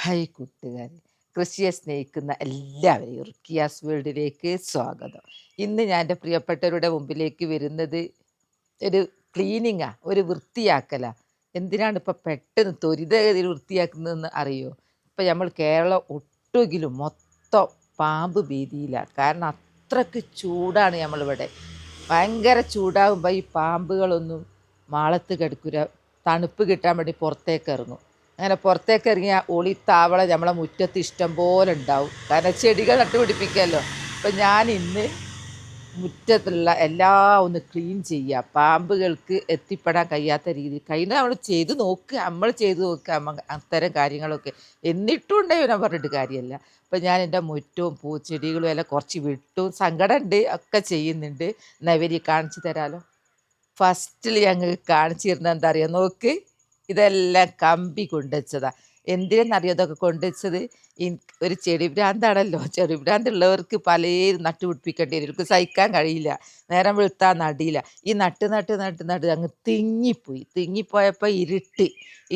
Hi കൂട്ടുകാരെ, കൃഷിയെ സ്നേഹിക്കുന്ന എല്ലാവരെയും റുക്കിയാസ് വേൾഡിലേക്ക് സ്വാഗതം. ഇന്ന് ഞാൻ എൻ്റെ പ്രിയപ്പെട്ടവരുടെ മുമ്പിലേക്ക് വരുന്നത് ഒരു ക്ലീനിങ്ങാ, ഒരു വൃത്തിയാക്കലാ. എന്തിനാണ് ഇപ്പം പെട്ടെന്ന് ത്വരിതഗതിയിൽ വൃത്തിയാക്കുന്നതെന്ന് അറിയോ? ഇപ്പം നമ്മൾ കേരളം ഒട്ടുകിലും മൊത്തം പാമ്പ് ഭീതിയിലാണ്. കാരണം അത്രയ്ക്ക് ചൂടാണ് നമ്മളിവിടെ. ഭയങ്കര ചൂടാകുമ്പോൾ ഈ പാമ്പുകളൊന്നും മാളത്ത് കിടക്കൂല. തണുപ്പ് കിട്ടാൻ വേണ്ടി പുറത്തേക്ക് ഇറങ്ങും. അങ്ങനെ പുറത്തേക്ക് ഇറങ്ങിയ ഒളിത്താവള നമ്മളെ മുറ്റത്ത് ഇഷ്ടം പോലെ ഉണ്ടാവും. കാരണം ചെടികൾ നട്ടുപിടിപ്പിക്കുമല്ലോ. അപ്പം ഞാൻ ഇന്ന് മുറ്റത്തുള്ള എല്ലാം ഒന്ന് ക്ലീൻ ചെയ്യുക, പാമ്പുകൾക്ക് എത്തിപ്പെടാൻ കഴിയാത്ത രീതി. കഴിഞ്ഞ നമ്മൾ ചെയ്ത് നോക്കുക, നമ്മൾ ചെയ്ത് നോക്കുക അത്തരം കാര്യങ്ങളൊക്കെ. എന്നിട്ടും ഉണ്ടായി ഞാൻ പറഞ്ഞിട്ട് കാര്യമല്ല. അപ്പം ഞാൻ എൻ്റെ മുറ്റവും പൂച്ചെടികളും എല്ലാം കുറച്ച് വിട്ടും സങ്കടമുണ്ട്, ഒക്കെ ചെയ്യുന്നുണ്ട്. എന്നാൽ ഇവർ കാണിച്ചു തരാമല്ലോ. ഫസ്റ്റിൽ ഞങ്ങൾക്ക് കാണിച്ചു തരുന്നത് എന്താ അറിയാം, നോക്ക്. ഇതെല്ലാം കമ്പി കൊണ്ടുവച്ചതാ. എന്തിനെന്നറിയോ ഇതൊക്കെ കൊണ്ടുവച്ചത്? ഒരു ചെടി ഭ്രാന്താണല്ലോ. ചെടി ഭ്രാന്തുള്ളവർക്ക് പലരും നട്ടുപിടിപ്പിക്കേണ്ടി വരും. ഇവർക്ക് സഹിക്കാൻ കഴിയില്ല. നേരം വെളുത്താൽ നടിയില്ല. ഈ നട്ട് അങ്ങ് തിങ്ങിപ്പോയപ്പോൾ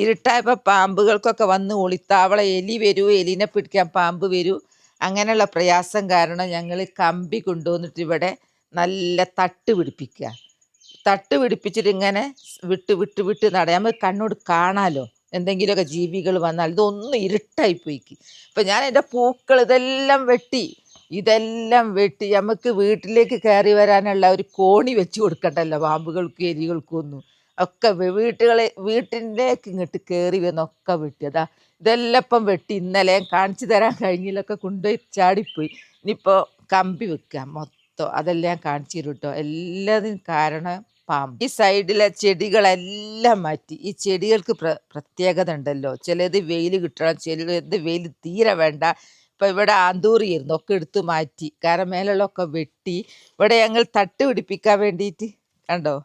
ഇരുട്ടായപ്പോൾ പാമ്പുകൾക്കൊക്കെ വന്ന് ഒളിത്താവള എലി വരൂ, എലിനെ പിടിക്കാൻ പാമ്പ് വരൂ. അങ്ങനെയുള്ള പ്രയാസം കാരണം ഞങ്ങൾ കമ്പി കൊണ്ടുവന്നിട്ട് ഇവിടെ നല്ല തട്ട് പിടിപ്പിക്കുക. തട്ട് പിടിപ്പിച്ചിട്ട് ഇങ്ങനെ വിട്ട് നമ്മൾ കണ്ണോട് കാണാലോ എന്തെങ്കിലുമൊക്കെ ജീവികൾ വന്നാൽ. ഇതൊന്നും ഇരുട്ടായിപ്പോയിക്ക്. അപ്പം ഞാൻ എൻ്റെ പൂക്കൾ ഇതെല്ലാം വെട്ടി നമുക്ക് വീട്ടിലേക്ക് കയറി വരാനുള്ള ഒരു കോണി വെച്ച് കൊടുക്കണ്ടല്ലോ പാമ്പുകൾക്കും എലികൾക്കും ഒന്നും. ഒക്കെ വീട്ടിലേക്ക് ഇങ്ങോട്ട് കയറി വന്നൊക്കെ വെട്ടിയതാ. ഇതെല്ലാം ഇപ്പം വെട്ടി ഇന്നലെ കാണിച്ചു തരാൻ കഴിഞ്ഞില്ലൊക്കെ കൊണ്ടുപോയി ചാടിപ്പോയി. ഇനിയിപ്പോൾ കമ്പി വെക്കുക മൊത്തം. അതെല്ലാം കാണിച്ചു തരും കേട്ടോ. എല്ലാത്തിനും കാരണം പാമ്പ്. ഈ സൈഡിലെ ചെടികളെല്ലാം മാറ്റി. ഈ ചെടികൾക്ക് പ്രത്യേകത ഉണ്ടല്ലോ. ചിലത് വെയിൽ കിട്ടണം, ചിലത് വെയിൽ തീരെ വേണ്ട. ഇപ്പം ഇവിടെ ആന്തൂറിയായിരുന്നു, ഒക്കെ എടുത്തു മാറ്റി. കാരണം മേലുള്ളതൊക്കെ വെട്ടി. ഇവിടെ ഞങ്ങൾ തട്ട് പിടിപ്പിക്കാൻ വേണ്ടിയിട്ട് കണ്ടോ,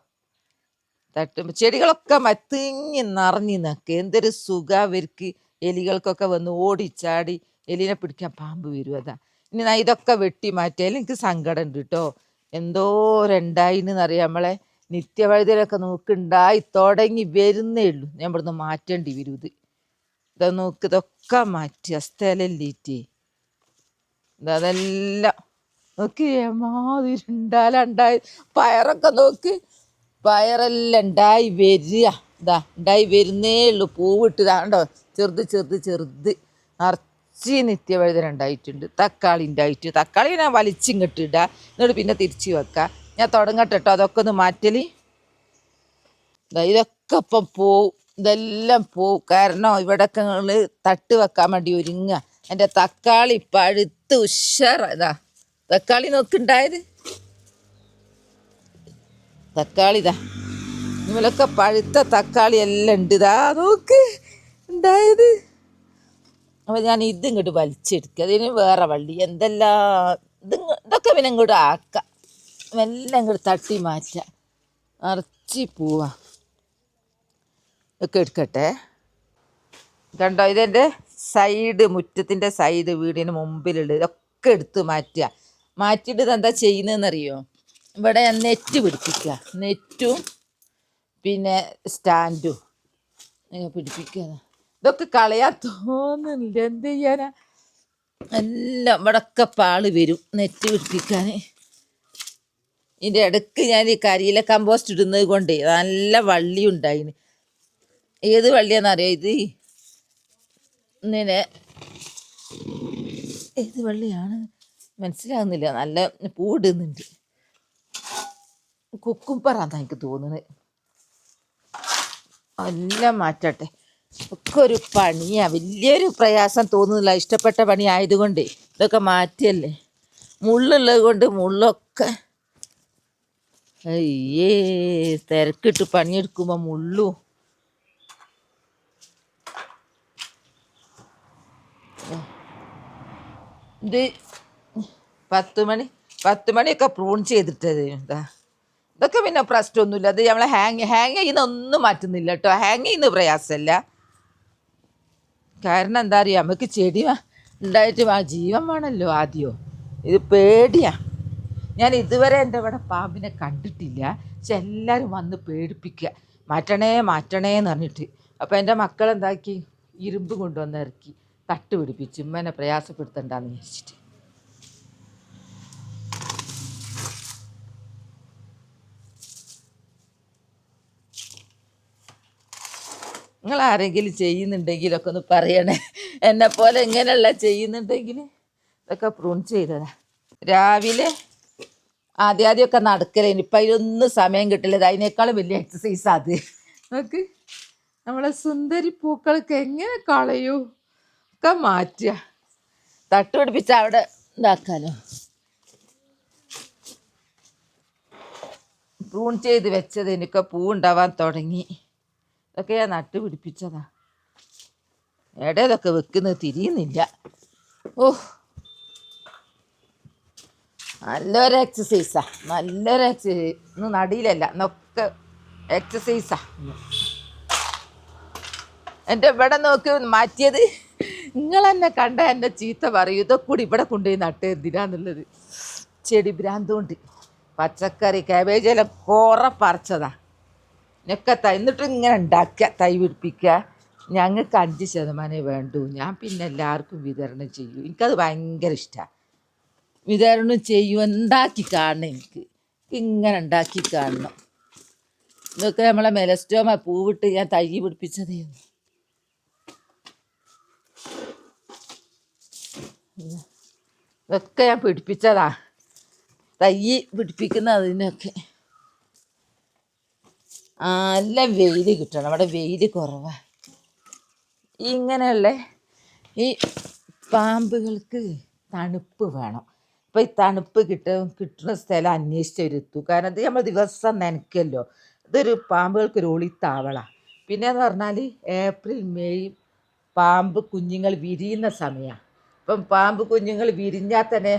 ചെടികളൊക്കെ തിങ്ങി നിറഞ്ഞു നിൽക്കുക. എന്തൊരു സുഖം അവർക്ക്. എലികൾക്കൊക്കെ വന്ന് ഓടിച്ചാടി എലിനെ പിടിക്കാൻ പാമ്പ് വരും. അതാ ഇനി ഞാൻ ഇതൊക്കെ വെട്ടി മാറ്റിയാലും എനിക്ക് സങ്കടം ഉണ്ട് കേട്ടോ. എന്തോരുണ്ടായിന്നറിയാം. നമ്മളെ നിത്യവഴുതലൊക്കെ നോക്കുണ്ടായി തുടങ്ങി വരുന്നേ ഉള്ളൂ. ഞാൻ ഇവിടുന്ന് മാറ്റേണ്ടി വരും. ഇതാ നോക്ക്, ഇതൊക്കെ മാറ്റി സ്ഥലല്ലേറ്റ്. അതെല്ലാം നോക്കി മാതിരി ഉണ്ടായി. പയറൊക്കെ നോക്ക്, പയറെല്ലാം ഉണ്ടായി വരിക. ഉണ്ടായി വരുന്നേ ഉള്ളൂ. പൂവിട്ട് കണ്ടോ, ചെറുത് നിറച്ച് നിത്യവഴുതന ഉണ്ടായിട്ടുണ്ട്. തക്കാളി ഉണ്ടായിട്ട്, തക്കാളി ഞാൻ വലിച്ചിങ്ങോട്ട് ഇടുക, എന്നിട്ട് പിന്നെ തിരിച്ച് വെക്കുക. ഞാൻ തുടങ്ങട്ടെ കേട്ടോ അതൊക്കെ ഒന്ന് മാറ്റല്. ഇതൊക്കെ ഇപ്പം പോവും, ഇതെല്ലാം പോവും. കാരണം ഇവിടെയൊക്കെ ഞങ്ങൾ തട്ട് വെക്കാൻ വേണ്ടി ഒരുങ്ങുക. എൻ്റെ തക്കാളി പഴുത്ത് ഉഷാറാ. തക്കാളി നോക്കുണ്ടായത്, തക്കാളി നിങ്ങളൊക്കെ പഴുത്ത തക്കാളി എല്ലാം ഉണ്ട്. നോക്ക് ഉണ്ടായത്. അപ്പോൾ ഞാൻ ഇതിങ്ങോട്ട് വലിച്ചെടുക്കുക. അതിന് വേറെ വള്ളി എന്തെല്ലാം ഇതൊക്കെ പിന്നെ ഇങ്ങോട്ട് ആക്കാം. എല്ലാം ഇങ്ങോട്ട് തട്ടി മാറ്റുക. നിറച്ചി പോവാ ഒക്കെ എടുക്കട്ടെ. കണ്ടോ, ഇതെൻ്റെ സൈഡ്, മുറ്റത്തിൻ്റെ സൈഡ്, വീടിന് മുമ്പിലുള്ളത് ഇതൊക്കെ എടുത്ത് മാറ്റിയിട്ട് ഇതെന്താ ചെയ്യുന്നതെന്നറിയോ? ഇവിടെ ഞാൻ നെറ്റ് പിടിപ്പിക്കുക. നെറ്റും പിന്നെ സ്റ്റാൻഡും പിടിപ്പിക്കുക. ഇതൊക്കെ കളയാൻ തോന്നുന്നില്ല, എന്ത് ചെയ്യാനാ. എല്ലാം ഇവിടൊക്കെ പാള് വരും നെറ്റ് പിടിപ്പിക്കാൻ. ഇതിൻ്റെ ഇടയ്ക്ക് ഞാൻ ഈ കരിയില കമ്പോസ്റ്റ് ഇടുന്നത് കൊണ്ട് നല്ല വള്ളി ഉണ്ടായിന്. ഏത് വള്ളിയാണെന്നറിയോ? ഇത് ഇങ്ങനെ ഏത് വള്ളിയാണ് മനസ്സിലാകുന്നില്ല. നല്ല പൂവിടുന്നുണ്ട്. കുക്കുംബറാന്നാ എനിക്ക് തോന്നുന്നത്. എല്ലാം മാറ്റട്ടെ. ഒക്കെ ഒരു പണിയാ, വലിയൊരു പ്രയാസം തോന്നുന്നില്ല. ഇഷ്ടപ്പെട്ട പണി ആയതുകൊണ്ട് ഇതൊക്കെ മാറ്റിയല്ലേ. മുള്ളുള്ളത് കൊണ്ട് മുള്ളൊക്കെ അയ്യേ തിരക്കിട്ട് പണിയെടുക്കുമ്പോൾ മുള്ളും. ഇത് 10 മണിയൊക്കെ പ്രൂൺ ചെയ്തിട്ടത്. ഇതൊക്കെ പിന്നെ പ്രശ്നമൊന്നുമില്ല. അത് നമ്മളെ ഹാങ് ചെയ്യുന്നൊന്നും മാറ്റുന്നില്ല കേട്ടോ. ഹാങ് ചെയ്യുന്ന പ്രയാസമല്ല. കാരണം എന്താ അറിയുക, നമുക്ക് ചെടി ഉണ്ടായിട്ട് ജീവൻ വേണമല്ലോ ആദ്യമോ. ഇത് പേടിയാ. ഞാൻ ഇതുവരെ എൻ്റെ ഇവിടെ പാമ്പിനെ കണ്ടിട്ടില്ല. പക്ഷെ എല്ലാവരും വന്ന് പേടിപ്പിക്കുക, മാറ്റണേ എന്ന് പറഞ്ഞിട്ട്. അപ്പോൾ എൻ്റെ മക്കളെന്താക്കി, ഇരുമ്പ് കൊണ്ടുവന്ന് ഇറക്കി തട്ട് പിടിപ്പിച്ചു ഉമ്മനെ പ്രയാസപ്പെടുത്തണ്ടെന്ന് വിചാരിച്ചിട്ട്. നിങ്ങൾ ആരെങ്കിലും ചെയ്യുന്നുണ്ടെങ്കിലൊക്കെ ഒന്ന് പറയണേ. എന്നെ പോലെ ഇങ്ങനെയുള്ള ചെയ്യുന്നുണ്ടെങ്കിൽ ഇതൊക്കെ പ്രൂൺ ചെയ്തതാ. രാവിലെ ആദ്യമൊക്കെ നടക്കലേന്, ഇപ്പം അതിലൊന്നും സമയം കിട്ടില്ല. അതിനേക്കാളും വലിയ എക്സസൈസ് അത്. നോക്ക് നമ്മളെ സുന്ദരി പൂക്കൾക്ക് എങ്ങനെ കളയൂ ഒക്കെ മാറ്റുക. തട്ട് പിടിപ്പിച്ച അവിടെ ഇതാക്കാലോ. പ്രൂൺ ചെയ്ത് വെച്ചത് എനിക്ക് പൂവുണ്ടാവാൻ തുടങ്ങി. ഇതൊക്കെ ഞാൻ നട്ട് പിടിപ്പിച്ചതാ. ഇടയിലൊക്കെ വെക്കുന്നത് തിരിയുന്നില്ല. ഓ, നല്ലൊരു എക്സസൈസാ, നല്ലൊരു എക്സസൈസ്. ഇന്ന് നടിയിലല്ല, എന്നൊക്കെ എക്സസൈസാ. എൻ്റെ ഇവിടെ നോക്കി മാറ്റിയത്. നിങ്ങൾ എന്നെ കണ്ട എന്നെ ചീത്ത പറയും, ഇതൊക്കെ കൂടി ഇവിടെ കൊണ്ടുപോയി നട്ട് എന്തിനാന്നുള്ളത്. ചെടി ഭ്രാന്തുകൊണ്ട് പച്ചക്കറി കാബേജ് എല്ലാം കുറെ പറിച്ചതാ. ഒക്കെ എന്നിട്ട് ഇങ്ങനെ ഉണ്ടാക്കുക, തൈ പിടിപ്പിക്കുക. ഞങ്ങൾക്ക് 5% വേണ്ടൂ. ഞാൻ പിന്നെ എല്ലാവർക്കും വിതരണം ചെയ്യും. എനിക്കത് ഭയങ്കര ഇഷ്ടമാണ്. വിതരണം ചെയ്യും, ഉണ്ടാക്കി കാണണം. എനിക്ക് ഇങ്ങനെ ഉണ്ടാക്കി കാണണം. ഇതൊക്കെ നമ്മളെ മെലസ്റ്റോമ പൂവിട്ട് ഞാൻ തൈ പിടിപ്പിച്ചതായിരുന്നു. ഇതൊക്കെ ഞാൻ പിടിപ്പിച്ചതാ, തൈ പിടിപ്പിക്കുന്ന അതിനൊക്കെ. നല്ല വെയിൽ കിട്ടണം, അവിടെ വെയിൽ കുറവാണ്. ഇങ്ങനെയുള്ള ഈ പാമ്പുകൾക്ക് തണുപ്പ് വേണം. അപ്പോൾ ഈ തണുപ്പ് കിട്ടുന്ന സ്ഥലം അന്വേഷിച്ചവരെത്തു. കാരണം ഇത് നമ്മൾ ദിവസം നനയ്ക്കല്ലോ. ഇതൊരു പാമ്പുകൾക്കൊരു ഒളിത്താവള. പിന്നെയെന്ന് പറഞ്ഞാൽ ഏപ്രിൽ മെയ് പാമ്പ് കുഞ്ഞുങ്ങൾ വിരിയുന്ന സമയമാണ്. അപ്പം പാമ്പ് കുഞ്ഞുങ്ങൾ വിരിഞ്ഞാൽ തന്നെ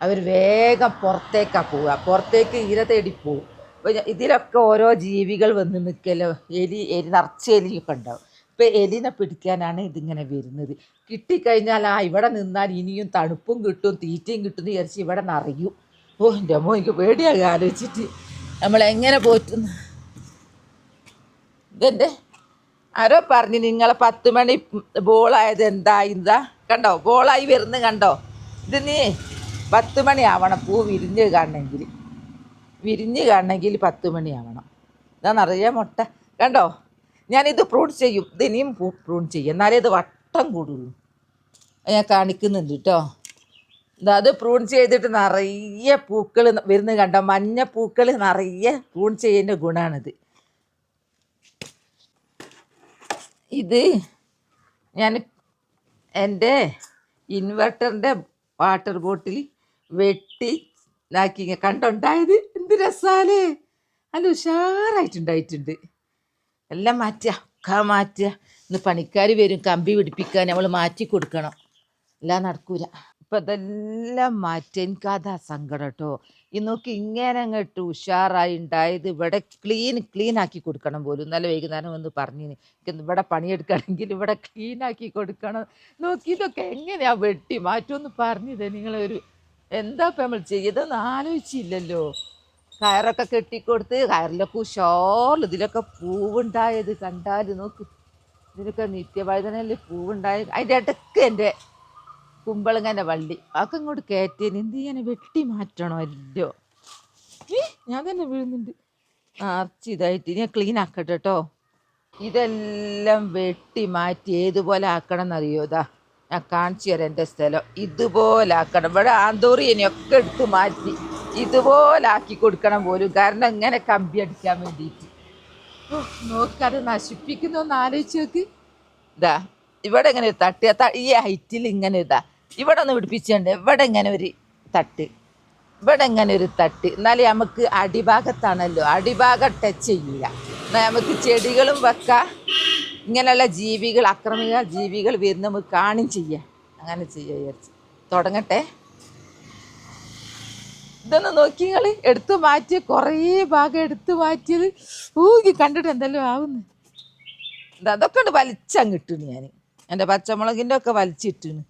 അവർ വേഗം പുറത്തേക്കാണ് പോവുക. പുറത്തേക്ക് ഇര തേടി പോവും. അപ്പോൾ ഇതിലൊക്കെ ഓരോ ജീവികൾ വന്ന് നിൽക്കല്ലോ. എലി നിറച്ച് എലിയൊക്കെ ഉണ്ടാവും. ഇപ്പോൾ എലിനെ പിടിക്കാനാണ് ഇതിങ്ങനെ വരുന്നത്. കിട്ടിക്കഴിഞ്ഞാൽ ഇവിടെ നിന്നാൽ ഇനിയും തണുപ്പും കിട്ടും തീറ്റയും കിട്ടും എന്ന് വിചാരിച്ച് ഇവിടെ നിറയും. ഓ എൻ്റെ അമ്മോ, എനിക്ക് പേടിയാകുക ആലോചിച്ചിട്ട്. നമ്മളെങ്ങനെ പോറ്റുന്നു. ഇതെൻ്റെ ആരോ പറഞ്ഞ് നിങ്ങളെ 10 മണി ബോളായത് എന്താ കണ്ടോ, ബോളായി വരുന്നത് കണ്ടോ. ഇത് നീ 10 മണി ആവണം പൂ വിരിഞ്ഞ് കാണണമെങ്കിൽ. 10 മണി ആവണം. ഇതാ നിറയെ മുട്ട കണ്ടോ. ഞാനിത് പ്രൂൺ ചെയ്യും, ഇത് ഇനിയും പ്രൂൺ ചെയ്യും, എന്നാലേ ഇത് വട്ടം കൂടുള്ളൂ. ഞാൻ കാണിക്കുന്നുണ്ട് കേട്ടോ. അത് പ്രൂൺ ചെയ്തിട്ട് നിറയെ പൂക്കൾ വരുന്നത് കണ്ടോ. മഞ്ഞ പൂക്കൾ നിറയെ പ്രൂൺ ചെയ്യുന്ന ഗുണമാണിത്. ഇത് ഞാൻ എൻ്റെ ഇൻവെർട്ടറിൻ്റെ വാട്ടർ ബോട്ടിൽ വെട്ടി ഇതാക്കി കണ്ടുണ്ടായത്. എന്ത് രസാലേ, നല്ല ഉഷാറായിട്ടുണ്ടായിട്ടുണ്ട്. എല്ലാം മാറ്റുക, ഒക്കെ മാറ്റുക. ഇന്ന് പണിക്കാർ വരും കമ്പി പിടിപ്പിക്കാൻ, നമ്മൾ മാറ്റി കൊടുക്കണം. എല്ലാം നടക്കൂല. ഇപ്പം ഇതെല്ലാം മാറ്റി. എനിക്കതാ സങ്കടം കേട്ടോ. ഈ നോക്കി ഇങ്ങനെ അങ്ങോട്ട് ഉഷാറായി ഉണ്ടായത്. ഇവിടെ ക്ലീൻ ആക്കി കൊടുക്കണം പോലും. ഇന്നലെ വൈകുന്നേരം വന്ന് പറഞ്ഞിന് ഇവിടെ പണിയെടുക്കണമെങ്കിൽ ഇവിടെ ക്ലീൻ ആക്കി കൊടുക്കണം. നോക്കി ഇതൊക്കെ എങ്ങനെയാ വെട്ടി മാറ്റുമെന്ന് പറഞ്ഞത്. നിങ്ങളൊരു എന്താ ഇപ്പം നമ്മൾ ചെയ്തതെന്ന് ആലോചിച്ചില്ലല്ലോ. കയറൊക്കെ കെട്ടിക്കൊടുത്ത് കയറിലൊക്കെ ഉഷാറിൽ ഇതിലൊക്കെ പൂവുണ്ടായത് കണ്ടാൽ നോക്ക്. ഇതിലൊക്കെ നിത്യവഴുതനയിൽ പൂവുണ്ടായത്. അതിൻ്റെ ഇടയ്ക്ക് എൻ്റെ കുമ്പളങ്ങൻ്റെ വള്ളി അതൊക്കെ ഇങ്ങോട്ട് കയറ്റിയതിന് എന്ത് ചെയ്യാൻ വെട്ടി മാറ്റണോ അല്ലോ. ഞാൻ തന്നെ വീഴുന്നുണ്ട്. ഇതായിട്ട് ഞാൻ ക്ലീൻ ആക്കട്ടെ കേട്ടോ. ഇതെല്ലാം വെട്ടി മാറ്റി ഏതുപോലെ ആക്കണം എന്നറിയോ. ഇതാ ഞാൻ കാണിച്ചു തരാം എൻ്റെ സ്ഥലം. ഇതുപോലെ ആക്കണം. ഇവിടെ ആന്തോറിയനെയൊക്കെ എടുത്ത് മാറ്റി ഇതുപോലെ ആക്കി കൊടുക്കണം പോലും. കാരണം ഇങ്ങനെ കമ്പി അടിക്കാൻ വേണ്ടിയിട്ട്. നോക്കത് നശിപ്പിക്കുന്നൊന്ന് ആലോചിച്ച് നോക്ക്. ഇതാ ഇവിടെ ഇങ്ങനെ ഒരു തട്ട്, ഈ ഹൈറ്റിൽ ഇങ്ങനെ ഇതാ ഇവിടെ ഒന്ന് പിടിപ്പിച്ചുണ്ട്. ഇവിടെ ഇങ്ങനെ ഒരു തട്ട്, ഇവിടെ ഇങ്ങനെ ഒരു തട്ട്. എന്നാലും നമുക്ക് അടിഭാഗത്താണല്ലോ, അടിഭാഗം ടച്ച് ചെയ്യില്ല. എന്നാൽ നമുക്ക് ചെടികളും വെക്കാം. ഇങ്ങനെയുള്ള ജീവികൾ, ആക്രമിക ജീവികൾ വരുന്ന നമുക്ക് കാണും ചെയ്യാം. അങ്ങനെ ചെയ്യാം വിചാരിച്ച് തുടങ്ങട്ടെ. ഇതൊന്ന് നോക്കി നിങ്ങൾ എടുത്തു മാറ്റിയ കുറേ ഭാഗം എടുത്തു മാറ്റിയത്. ഊകി കണ്ടിട്ട് എന്തെല്ലാം ആവുന്നു. അതൊക്കെ ഉണ്ട് വലിച്ചങ്ങിട്ടിന് ഞാൻ. എൻ്റെ പച്ചമുളകിൻ്റെ ഒക്കെ വലിച്ചിട്ടിന്.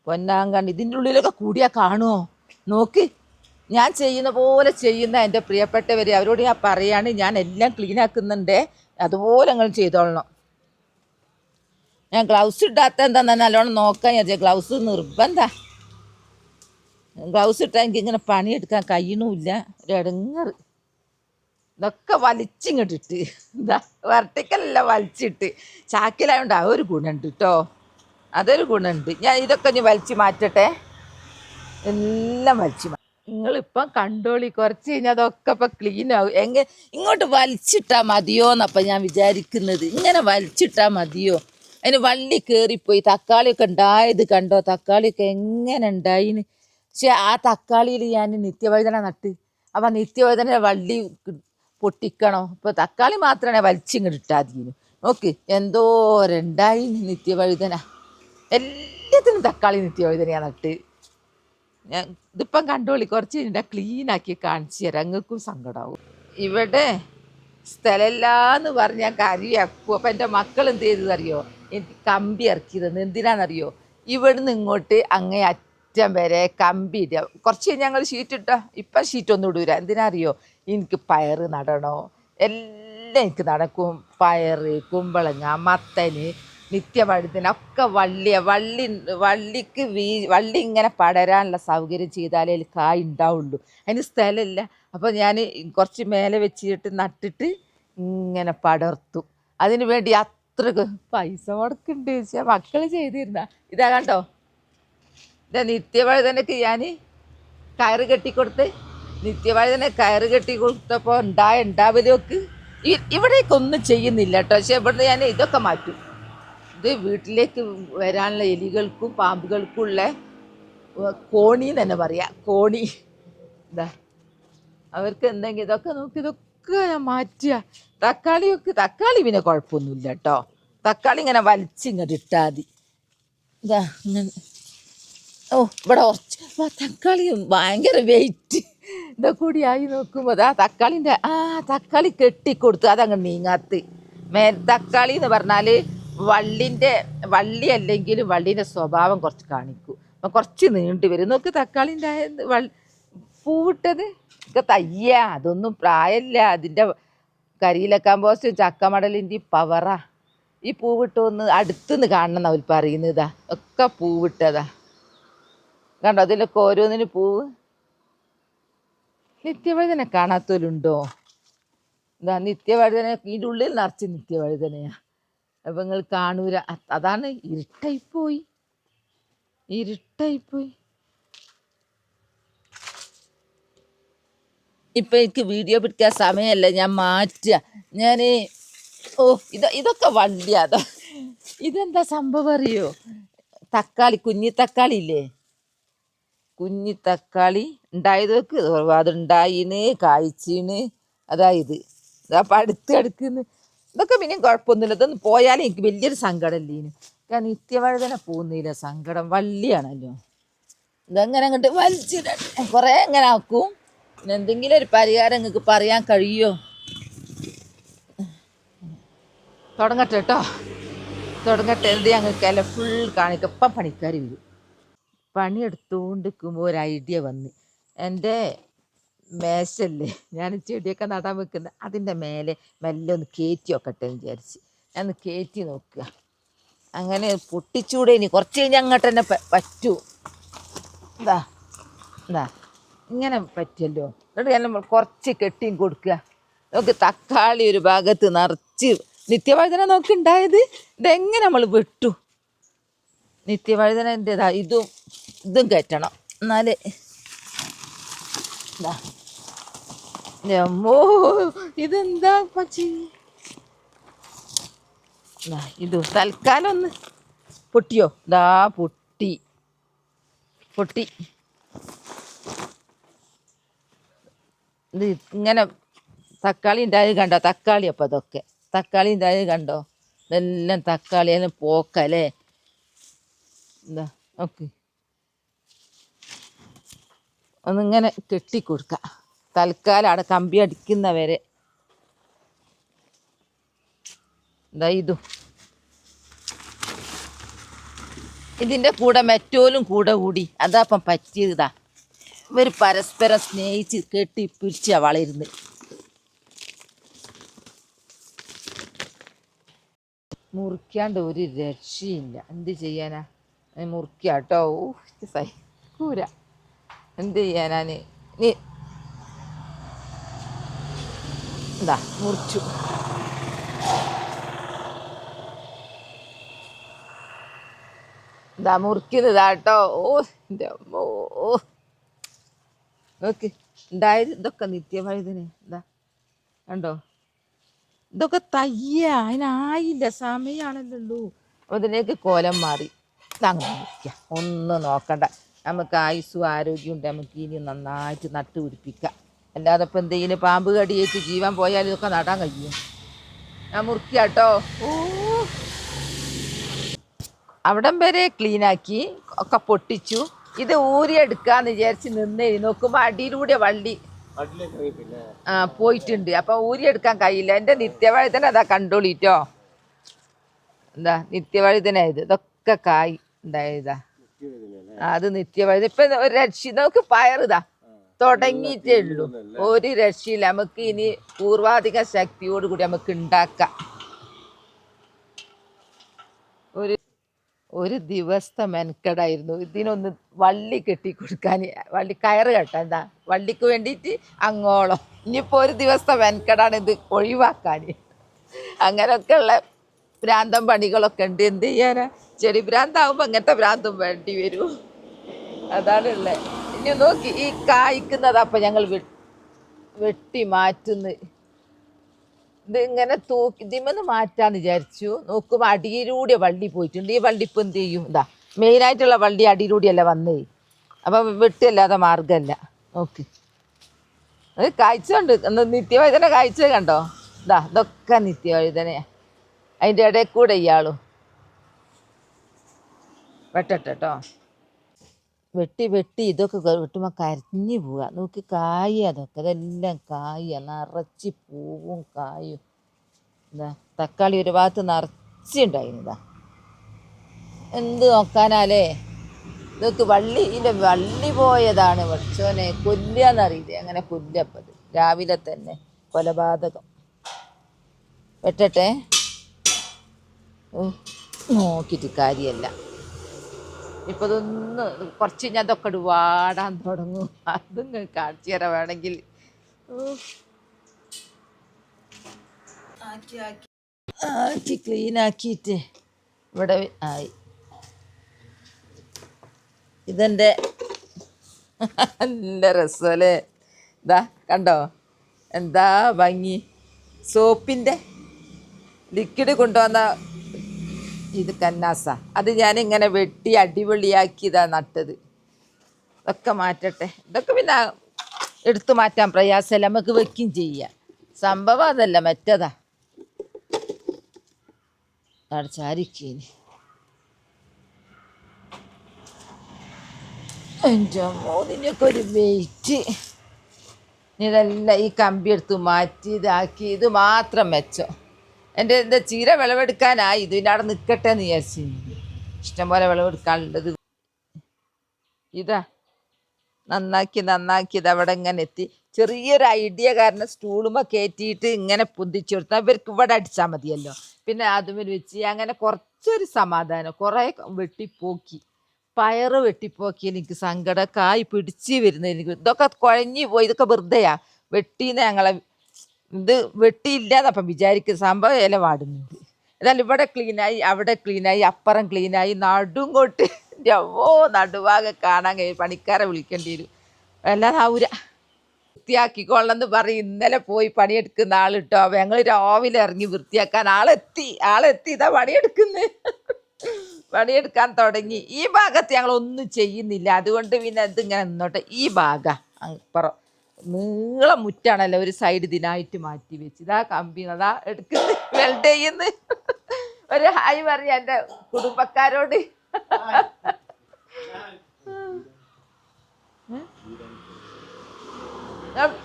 പൊന്നാങ്കണ്ട് ഇതിൻ്റെ ഉള്ളിലൊക്കെ കൂടിയാൽ കാണുമോ നോക്ക്. ഞാൻ ചെയ്യുന്ന പോലെ ചെയ്യുന്ന എൻ്റെ പ്രിയപ്പെട്ടവർ, അവരോട് ഞാൻ പറയാണ്, ഞാൻ എല്ലാം ക്ലീൻ ആക്കുന്നുണ്ട്. അതുപോലെ നിങ്ങൾ ചെയ്തോളണം. ഞാൻ ഗ്ലൗസ് ഇടാത്ത എന്താ നല്ലോണം നോക്കാൻ വിചാരിച്ച ഗ്ലൗസ് ഗ്ലൗസ് ഇട്ടാൽ എനിക്ക് ഇങ്ങനെ പണിയെടുക്കാൻ കഴിയണമില്ല. ഒരു ഇടങ്ങറ് ഇതൊക്കെ വലിച്ചിങ്ങോട്ടിട്ട് എന്താ വെർട്ടിക്കലല്ല വലിച്ചിട്ട് ചാക്കിലായോണ്ട് ആ ഒരു ഗുണമുണ്ട് കേട്ടോ. അതൊരു ഗുണമുണ്ട്. ഞാൻ ഇതൊക്കെ ഇനി വലിച്ച് മാറ്റട്ടെ. എല്ലാം വലിച്ചു നിങ്ങളിപ്പം കണ്ടോളി. കുറച്ച് കഴിഞ്ഞാൽ അതൊക്കെ ഇപ്പം ക്ലീൻ ആവും. ഇങ്ങോട്ട് വലിച്ചിട്ടാൽ മതിയോ എന്നപ്പം ഞാൻ വിചാരിക്കുന്നത്. ഇങ്ങനെ വലിച്ചിട്ടാൽ മതിയോ? അതിന് വള്ളി കയറിപ്പോയി. തക്കാളിയൊക്കെ ഉണ്ടായത് കണ്ടോ? തക്കാളിയൊക്കെ എങ്ങനെ ഉണ്ടായിന്. പക്ഷെ ആ തക്കാളിയിൽ ഞാൻ നിത്യവഴുതന നട്ട്. അപ്പം നിത്യവഴുതന വള്ളി പൊട്ടിക്കണോ? ഇപ്പോൾ തക്കാളി മാത്രമാണ് വലിച്ചിങ്ങോട്ട് ഇട്ടാതീന്. നോക്ക് എന്തോരുണ്ടായി നിത്യവഴുതന. എല്ലാത്തിനും തക്കാളി നിത്യവഴുതനയാണ് നട്ട്. ഞാൻ ഇതിപ്പം കണ്ടോളി. കുറച്ച് കഴിഞ്ഞാൽ ക്ലീനാക്കി കാണിച്ചു തരാം. നിങ്ങൾക്കും സങ്കടമാവും. ഇവിടെ സ്ഥലമില്ലാന്ന് പറഞ്ഞാൽ കരിയാക്കും. അപ്പം എൻ്റെ മക്കൾ എന്ത് ചെയ്തതറിയോ? എനിക്ക് കമ്പി ഇറക്കി തന്നു. എന്തിനാണെന്നറിയോ? ഇവിടുന്ന് ഇങ്ങോട്ട് അങ്ങേ അറ്റം വരെ കമ്പി ഇടുക. കുറച്ച് കഴിഞ്ഞ് ഞങ്ങൾ ഷീറ്റ് ഇട്ടോ. ഇപ്പം ഷീറ്റൊന്നും ഇടൂല. എന്തിനാ അറിയോ? എനിക്ക് പയറ് നടണോ, എല്ലാം എനിക്ക് നടക്കും. പയറ്, കുമ്പളങ്ങ, മത്തന്, നിത്യവഴുതന ഒക്കെ വള്ളിക്ക് വള്ളി ഇങ്ങനെ പടരാനുള്ള സൗകര്യം ചെയ്താലേ കായ് ഉണ്ടാവുള്ളൂ. അതിന് സ്ഥലമില്ല. അപ്പോൾ ഞാൻ കുറച്ച് മേലെ വെച്ചിട്ട് നട്ടിട്ട് ഇങ്ങനെ പടർത്തും. അതിന് വേണ്ടി അത്ര പൈസ മുടക്കുന്നുണ്ട്. പക്ഷേ മക്കൾ ചെയ്തിരുന്ന ഇതാ കണ്ടോ? ഇതാ നിത്യവഴുതനക്ക് ഞാൻ കയറ് കെട്ടിക്കൊടുത്ത്. നിത്യവഴുതന കയറ് കെട്ടി കൊടുത്തപ്പോൾ ഉണ്ടാവലൊക്കെ ഇവിടേക്കൊന്നും ചെയ്യുന്നില്ല കേട്ടോ. പക്ഷെ ഇവിടുന്ന് ഞാൻ ഇതൊക്കെ മാറ്റും. ഇത് വീട്ടിലേക്ക് വരാനുള്ള എലികൾക്കും പാമ്പുകൾക്കും ഉള്ള കോണി തന്നെ പറയാം. കോണി ഇതാ അവർക്ക് എന്തെങ്കിലും ഇതൊക്കെ നോക്കി ഇതൊക്കെ ഞാൻ മാറ്റുക. തക്കാളി പിന്നെ കുഴപ്പമൊന്നുമില്ല കേട്ടോ. തക്കാളി ഇങ്ങനെ വലിച്ചിങ്ങോട്ട് ഇട്ടാൽ മതി. ഇതാ ഇങ്ങനെ. ഓ ഇവിടെ കുറച്ച് തക്കാളി ഭയങ്കര വെയിറ്റ് ഇതൊക്കെ കൂടിയായി നോക്കുമ്പോൾ അതാ തക്കാളി കെട്ടിക്കൊടുത്തു. അതങ്ങ് നീങ്ങാത്ത്. തക്കാളി എന്ന് പറഞ്ഞാൽ വള്ളി അല്ലെങ്കിലും വള്ളീൻ്റെ സ്വഭാവം കുറച്ച് കാണിക്കും. അപ്പം കുറച്ച് നീണ്ടു വരും. നോക്ക് തക്കാളിൻ്റെ പൂവിട്ടത് ഒക്കെ അതൊന്നും പ്രായമില്ല. അതിൻ്റെ കരിയില കമ്പോസ്റ്റും ചക്കമടലിൻ്റെയും പവറാ. ഈ പൂവിട്ടൊന്ന് അടുത്തുനിന്ന് കാണണം അവർ പറയുന്നതാ. ഒക്കെ പൂവിട്ടതാ കണ്ടോ? അതിലൊക്കെ ഓരോന്നിന് പൂവ്. നിത്യവഴുതന കാണാത്തവരുണ്ടോ? ഇതാ നിത്യവഴുതന ഇതിൻ്റെ ഉള്ളിൽ നിറച്ച് നിത്യവഴുതനയാ. അപ്പം നിങ്ങൾ കാണൂല. അതാണ് ഇരുട്ടായിപ്പോയി. ഇപ്പം എനിക്ക് വീഡിയോ പിടിക്കാൻ സമയമല്ല. ഞാൻ മാറ്റുക. ഇതൊക്കെ വള്ളിയാ. ഇതെന്താ സംഭവം അറിയോ? കുഞ്ഞി ഇല്ലേ? കുഞ്ഞി തക്കാളി ഉണ്ടായതൊക്കെ അതുണ്ടായിന് കായ്ച്ചീന്. അതായത് അപ്പം അടുക്കുന്നു. ഇതൊക്കെ പിന്നെയും കുഴപ്പമൊന്നുമില്ല. ഇതൊന്നും പോയാലും എനിക്ക് വലിയൊരു സങ്കടമല്ലേന്. കാരണം നിത്യവഴുതന പോകുന്നില്ല. സങ്കടം. വള്ളിയാണല്ലോ. ഇതെങ്ങനെ അങ്ങോട്ട് വലിച്ചിടട്ടെ. കുറേ എങ്ങനെ ആക്കും. പിന്നെ എന്തെങ്കിലും ഒരു പരിഹാരം നിങ്ങൾക്ക് പറയാൻ കഴിയുമോ? തുടങ്ങട്ടെ കേട്ടോ. എന്ത് ഞങ്ങൾക്ക് എല്ലാം ഫുൾ കാണിക്കും. ഇപ്പം പണിക്കാർ വരും. പണിയെടുത്തുകൊണ്ട് നിൽക്കുമ്പോൾ ഒരു ഐഡിയ വന്ന്. എൻ്റെ മേശല്ലേ ഞാൻ ചെടിയൊക്കെ നടാൻ വെക്കുന്ന അതിൻ്റെ മേലെ മെല്ലെ ഒന്ന് കയറ്റി വെക്കട്ടെ എന്ന് വിചാരിച്ച് ഞാൻ ഒന്ന് കയറ്റി നോക്കുക. അങ്ങനെ പൊട്ടിച്ചൂടെ? ഇനി കുറച്ച് കഴിഞ്ഞ് അങ്ങോട്ട് തന്നെ പറ്റൂ. എന്താ ഇങ്ങനെ പറ്റുമല്ലോ. എന്നിട്ട് ഞാൻ കുറച്ച് കെട്ടിയും കൊടുക്കുക. നോക്ക് തക്കാളി ഒരു ഭാഗത്ത് നിറച്ച് നിത്യവഴുതന നോക്കുണ്ടായത്. ഇതെങ്ങനെ നമ്മൾ വെട്ടു? നിത്യവഴുതനൻ്റെതാ ഇതും കയറ്റണം. എന്നാലേ അമ്മോ ഇതെന്താ പച്ചി. ഇത് തൽക്കാലം ഒന്ന് പൊട്ടിയോ? പൊട്ടി ഇത് ഇങ്ങനെ തക്കാളി ഉണ്ടായത് കണ്ടോ? തക്കാളി അപ്പം അതൊക്കെ തക്കാളി ഉണ്ടായത് കണ്ടോ? ഇതെല്ലാം തക്കാളി എല്ലാം പോക്കല്ലേ. എന്താ ഓക്കെ ഒന്നിങ്ങനെ കെട്ടിക്കൊടുക്കാം. തൽക്കാലം അവിടെ കമ്പി അടിക്കുന്നവരെ. ഇതിൻ്റെ കൂടെ മെറ്റോലും കൂടി അതാപ്പം പറ്റിയതാ. ഇവർ പരസ്പരം സ്നേഹിച്ച് കെട്ടിപ്പിടിച്ചാ വളരുന്നത്. മുറിക്കാണ്ട് ഒരു രക്ഷയില്ല. എന്ത് ചെയ്യാനാ? മുറിക്കാട്ടോ. സൈക്കൂര. എന്ത് ചെയ്യാനാ? നീ എന്താ മുറിച്ചു. എന്താ മുറിക്കുന്നതാട്ടോ. എൻ്റെ അമ്മോ. നോക്ക് ഉണ്ടായത് ഇതൊക്കെ നിത്യവഴുതനെ. എന്താ കണ്ടോ? ഇതൊക്കെ തയ്യ, അതിനായില്ല, സമയമാണല്ലോ. അപ്പോൾ ഇതിലേക്ക് കോലം മാറി. അങ്ങനെ നിൽക്കുക, ഒന്നും നോക്കണ്ട. നമുക്ക് ആയുസ്സും ആരോഗ്യം ഉണ്ട്. നമുക്ക് ഇനി നന്നായിട്ട് നട്ട് പിടിപ്പിക്കാം. അല്ലാതെ ഇപ്പം എന്തെങ്കിലും പാമ്പ് കടിയേറ്റ് ജീവൻ പോയാൽ ഇതൊക്കെ നടാൻ കഴിയും. ഞാൻ മുറിക്കാട്ടോ. അവിടം വരെ ക്ലീനാക്കി ഒക്കെ പൊട്ടിച്ചു. ഇത് ഊരിയെടുക്കാന്ന് വിചാരിച്ച് നിന്ന് നോക്കുമ്പോൾ അടിയിലൂടെ വള്ളി പോയിട്ടുണ്ട്. അപ്പൊ ഊരിയെടുക്കാൻ കഴിയില്ല. എൻ്റെ നിത്യവഴുതന അതാ കണ്ടോളിട്ടോ. എന്താ നിത്യവഴുതനായത്? ഇതൊക്കെ കായ് ഉണ്ടായതാ. അത് നിത്യവഴുത. ഇപ്പൊ ഒരു രക്ഷ നമുക്ക് പയറിതാ തുടങ്ങിയിട്ടേ ഉള്ളൂ. ഒരു രക്ഷയില്ല. നമുക്ക് ഇനി പൂർവാധിക ശക്തിയോടുകൂടി നമുക്ക് ഉണ്ടാക്കാം. ഒരു ദിവസത്തെ മെനക്കെടായിരുന്നു ഇതിനൊന്ന് വള്ളി കെട്ടിക്കൊടുക്കാൻ. വള്ളി കയറ് കെട്ടാ. എന്താ വള്ളിക്ക് വേണ്ടിയിട്ട് അങ്ങോളം. ഇനിയിപ്പോൾ ഒരു ദിവസത്തെ മെനക്കെടാണ് ഇത് ഒഴിവാക്കാൻ. അങ്ങനെയൊക്കെ ഉള്ള ഭ്രാന്തം പണികളൊക്കെ ഉണ്ട്. എന്ത് ചെയ്യാനാ? ചെടി ഭ്രാന്താകുമ്പോൾ അങ്ങനത്തെ ഭ്രാന്തും വേണ്ടി വരും. അതാണുള്ളത്. ഇനി നോക്കി ഈ കായ്ക്കുന്നത് അപ്പം ഞങ്ങൾ വെട്ടി മാറ്റുന്നു. ഇത് ഇങ്ങനെ തൂക്കി ഇതിമെന്ന് മാറ്റാന്ന് വിചാരിച്ചു. നോക്കുമ്പോൾ അടിയിലൂടെ വള്ളി പോയിട്ടുണ്ട്. ഈ വള്ളി ഇപ്പം എന്ത് ചെയ്യും? ഇതാ മെയിനായിട്ടുള്ള വള്ളി അടിയിലൂടെയല്ല വന്നേ. അപ്പം വെട്ടിയല്ലാതെ മാർഗമല്ല. നോക്ക് അത് കായ്ച്ചുണ്ട്. നിത്യവഴുതന കായ്ച്ചത് കണ്ടോ? ഇതാ ഇതൊക്കെ നിത്യവഴുതനയാ. അതിൻ്റെ ഇടയിൽ കൂടെ ഇയാളും വെട്ടട്ടോ. വെട്ടി ഇതൊക്കെ വെട്ടുമ്പോൾ കരിഞ്ഞു പോവുക. നോക്കി കായ, അതൊക്കെ അതെല്ലാം കായ നിറച്ച് പൂവും കായും. എന്താ തക്കാളി ഒരു ഭാഗത്ത് നിറച്ചുണ്ടായിരുന്നതാ. എന്ത് നോക്കാനാലേ? ഇതൊക്കെ ഇതിൻ്റെ വള്ളി പോയതാണ്. പഠിച്ചോനെ, കൊല്ലുകയെന്നറിയില്ലേ? അങ്ങനെ കൊല്ലപ്പത് രാവിലെ തന്നെ കൊലപാതകം. വെട്ടട്ടെ. നോക്കിയിട്ട് കാര്യമല്ല. ഇപ്പം ഇതൊന്ന് കുറച്ച് ഞാൻ ഇതൊക്കെ വാടാൻ തുടങ്ങും. അതും കാണിച്ചു തരാൻ വേണമെങ്കിൽ. ആക്കി ക്ലീനാക്കിയിട്ട് ഇവിടെ ആയി. ഇതെൻ്റെ നല്ല രസമല്ലേ? ഇതാ കണ്ടോ എന്താ ഭംഗി. സോപ്പിൻ്റെ ലിക്വിഡ് കൊണ്ടുവന്ന ഇത് കന്നാസ. അത് ഞാനിങ്ങനെ വെട്ടി അടിപൊളിയാക്കി ഇതാ നട്ടത്. ഇതൊക്കെ മാറ്റട്ടെ. ഇതൊക്കെ പിന്നെ എടുത്തു മാറ്റാൻ പ്രയാസമല്ല, നമുക്ക് വെക്കും ചെയ്യാം. സംഭവം അതല്ല, മറ്റതാ ചാരിക്കേനി. എൻ്റെ മോതിനൊക്കെ ഒരു വെയിറ്റ്. ഇതെല്ലാം ഈ കമ്പി എടുത്ത് മാറ്റി ഇതാക്കി. ഇത് മാത്രം മെച്ചം. എന്താ ചീര വിളവെടുക്കാനായി. ഇതിൻ്റെ അവിടെ നിൽക്കട്ടെ എന്ന് വിചാരിച്ചു. ഇഷ്ടംപോലെ വിളവെടുക്കാനുള്ളത്. ഇതാ നന്നാക്കി ഇത് അവിടെ ഇങ്ങനെ എത്തി. ചെറിയൊരു ഐഡിയ കാരണം സ്റ്റൂളുമ്പോൾ കയറ്റിയിട്ട് ഇങ്ങനെ പൊന്തിച്ചു കൊടുത്താൽ ഇവർക്ക് ഇവിടെ അടിച്ചാൽ മതിയല്ലോ. പിന്നെ അതുമേൽ വെച്ച് അങ്ങനെ കുറച്ചൊരു സമാധാനം. കുറേ വെട്ടിപ്പോക്കി. പയറ് വെട്ടിപ്പോക്കിയാൽ എനിക്ക് സങ്കടം. കായ് പിടിച്ച് വരുന്നത് എനിക്ക്. ഇതൊക്കെ കുഴഞ്ഞു പോയി. ഇതൊക്കെ വെറുതെയാ വെട്ടീന്ന് ഞങ്ങളെ. ഇത് വെട്ടിയില്ലാന്നപ്പം വിചാരിക്കും. സംഭവം ഇല വാടുന്നുണ്ട്. എന്നാലും ഇവിടെ ക്ലീനായി, അവിടെ ക്ലീനായി, അപ്പുറം ക്ലീനായി. നടും കൊട്ട് നടുവാകെ കാണാൻ കഴിയും. പണിക്കാരെ വിളിക്കേണ്ടി വരും. അല്ലാതെ ആവൂര. വൃത്തിയാക്കിക്കൊള്ളെന്ന് പറയും. ഇന്നലെ പോയി പണിയെടുക്കുന്ന ആളിട്ടോ. അപ്പം ഞങ്ങൾ രാവിലെ ഇറങ്ങി വൃത്തിയാക്കാൻ. ആളെത്തി ഇതാ പണിയെടുക്കാൻ തുടങ്ങി. ഈ ഭാഗത്ത് ഞങ്ങളൊന്നും ചെയ്യുന്നില്ല. അതുകൊണ്ട് പിന്നെ ഇതിങ്ങനെ നിന്നോട്ടെ. ഈ ഭാഗം അപ്പുറം നീളം മുറ്റാണല്ലോ. ഒരു സൈഡ് ഇതിനായിട്ട് മാറ്റി വെച്ച്. ഇതാ കമ്പി അതാ എടുക്കുന്നത്, വെൽഡ് ചെയ്യുന്നു. ഒരു ഹായ് പറയാ എൻ്റെ കുടുംബക്കാരോട്.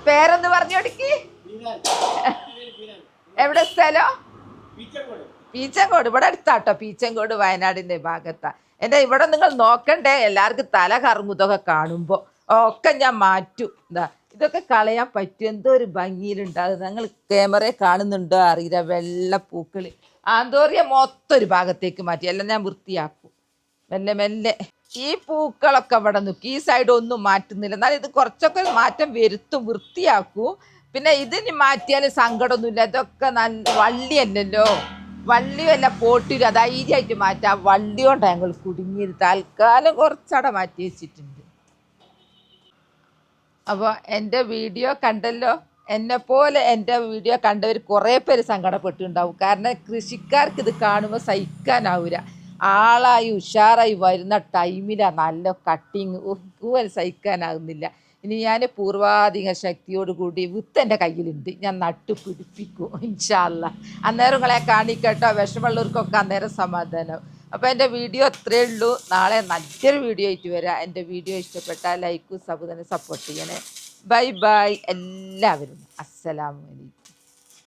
പേരൊന്ന് പറഞ്ഞു കൊടുക്കി. എവിടെ സ്ഥലം? പീച്ചങ്കോട്. ഇവിടെ അടുത്താട്ടോ. പീച്ചങ്കോട് വയനാടിൻ്റെ ഭാഗത്താ. എൻ്റെ ഇവിടെ നിങ്ങൾ നോക്കണ്ടേ? എല്ലാവർക്കും തല കറങ്ങും ഇതൊക്കെ കാണുമ്പോൾ. ഒക്കെ ഞാൻ മാറ്റും. എന്താ ഇതൊക്കെ കളയാൻ പറ്റും. എന്തോ ഒരു ഭംഗിയിലുണ്ടാകും. നിങ്ങൾ ക്യാമറയെ കാണുന്നുണ്ടോ അറിയില്ല. വെള്ളപ്പൂക്കൾ ആന്തോറിയ മൊത്തം ഒരു ഭാഗത്തേക്ക് മാറ്റി. എല്ലാം ഞാൻ വൃത്തിയാക്കും മെല്ലെ മെല്ലെ. ഈ പൂക്കളൊക്കെ അവിടെ നിൽക്കും. ഈ സൈഡ് ഒന്നും മാറ്റുന്നില്ല. എന്നാലും ഇത് കുറച്ചൊക്കെ മാറ്റം വരുത്തും, വൃത്തിയാക്കും. പിന്നെ ഇതിന് മാറ്റിയാലും സങ്കടമൊന്നുമില്ല. ഇതൊക്കെ നല്ല വള്ളിയല്ലല്ലോ, വള്ളിയല്ല പോട്ടില്ല. ധൈര്യമായിട്ട് മാറ്റാം. വള്ളി കൊണ്ടാണ് ഞങ്ങൾ കുടുങ്ങിയത്. തൽക്കാലം കുറച്ചവിടെ മാറ്റി വെച്ചിട്ടുണ്ട്. അപ്പോൾ എൻ്റെ വീഡിയോ കണ്ടല്ലോ. എന്നെപ്പോലെ എൻ്റെ വീഡിയോ കണ്ടവർ കുറേ പേര് സങ്കടപ്പെട്ടിട്ടുണ്ടാവും. കാരണം കൃഷിക്കാർക്ക് ഇത് കാണുമ്പോൾ സഹിക്കാനാവില്ല. ആളായി ഉഷാറായി വരുന്ന ടൈമിലാണ് നല്ല കട്ടിങ് സഹിക്കാനാകുന്നില്ല. ഇനി ഞാൻ പൂർവാധിക ശക്തിയോട് കൂടി വിത്ത് എൻ്റെ കയ്യിലുണ്ട്. ഞാൻ നട്ടു പിടിപ്പിക്കും ഇൻഷാ അല്ലാ. അന്നേരം നിങ്ങളെ കാണിക്കട്ടോ. വിഷമുള്ളവർക്കൊക്കെ അന്നേരം സമാധാനം. അപ്പോൾ എൻ്റെ വീഡിയോ അത്രയേ ഉള്ളൂ. നാളെ നല്ലൊരു വീഡിയോ ആയിട്ട് വരാം. എൻ്റെ വീഡിയോ ഇഷ്ടപ്പെട്ടാൽ ലൈക്കും സബ് തന്നെ സപ്പോർട്ട് ചെയ്യണേ. ബൈ ബൈ എല്ലാവരും. അസ്സലാമു അലൈക്കും.